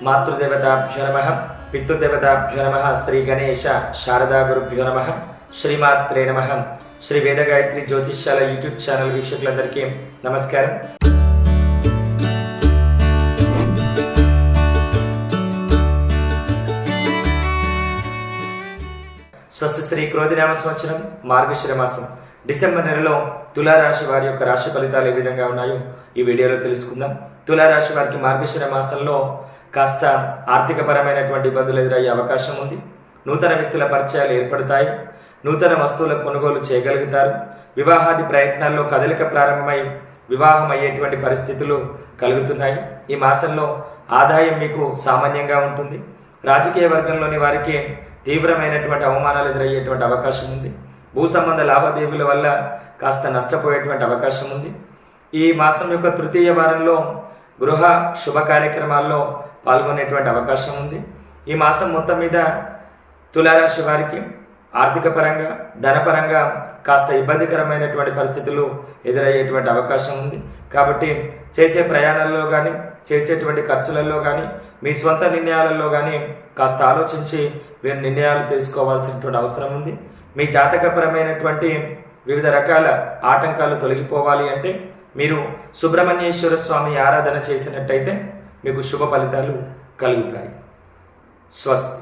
మాతృదేవతాభ్యో నమః, పితృదేవతాభ్యో నమః, శ్రీ గణేశ శారదా గురుభ్యో నమః, శ్రీమాత్రే నమః. శ్రీ వేదగాయత్రి జ్యోతిష్యాల యూట్యూబ్ ఛానల్ వీక్షకులందరికీ నమస్కారం. స్వస్తి శ్రీ క్రోధినామ సంవత్సరం మార్గశిర మాసం డిసెంబర్ నెలలో తులారాశి వారి యొక్క రాశి ఫలితాలు ఏ విధంగా ఉన్నాయో ఈ వీడియోలో తెలుసుకుందాం. తులారాశి వారికి మార్గశిర మాసంలో కాస్త ఆర్థికపరమైనటువంటి ఇబ్బందులు ఎదురయ్యే అవకాశం ఉంది. నూతన వ్యక్తుల పరిచయాలు ఏర్పడతాయి. నూతన వస్తువుల కొనుగోలు చేయగలుగుతారు. వివాహాది ప్రయత్నాల్లో కదలిక ప్రారంభమై వివాహం అయ్యేటువంటి పరిస్థితులు కలుగుతున్నాయి. ఈ మాసంలో ఆదాయం మీకు సామాన్యంగా ఉంటుంది. రాజకీయ వర్గంలోని వారికి తీవ్రమైనటువంటి అవమానాలు ఎదురయ్యేటువంటి అవకాశం ఉంది. భూ సంబంధ లావాదేవీల వల్ల కాస్త నష్టపోయేటువంటి అవకాశం ఉంది. ఈ మాసం యొక్క తృతీయ వారంలో గృహ శుభ కార్యక్రమాల్లో పాల్గొనేటువంటి అవకాశం ఉంది. ఈ మాసం మొత్తం మీద తులారాశి వారికి ఆర్థిక పరంగా ధనపరంగా కాస్త ఇబ్బందికరమైనటువంటి పరిస్థితులు ఎదురయ్యేటువంటి అవకాశం ఉంది. కాబట్టి చేసే ప్రయాణాల్లో కానీ చేసేటువంటి ఖర్చులలో కానీ మీ స్వంత నిర్ణయాలలో కానీ కాస్త ఆలోచించి మీరు నిర్ణయాలు తీసుకోవాల్సినటువంటి అవసరం ఉంది. మీ జాతకపరమైనటువంటి వివిధ రకాల ఆటంకాలు తొలగిపోవాలి అంటే మీరు సుబ్రహ్మణ్యేశ్వర స్వామి ఆరాధన చేసినట్టయితే మీకు శుభ ఫలితాలు కలుగుతాయి. స్వస్తి.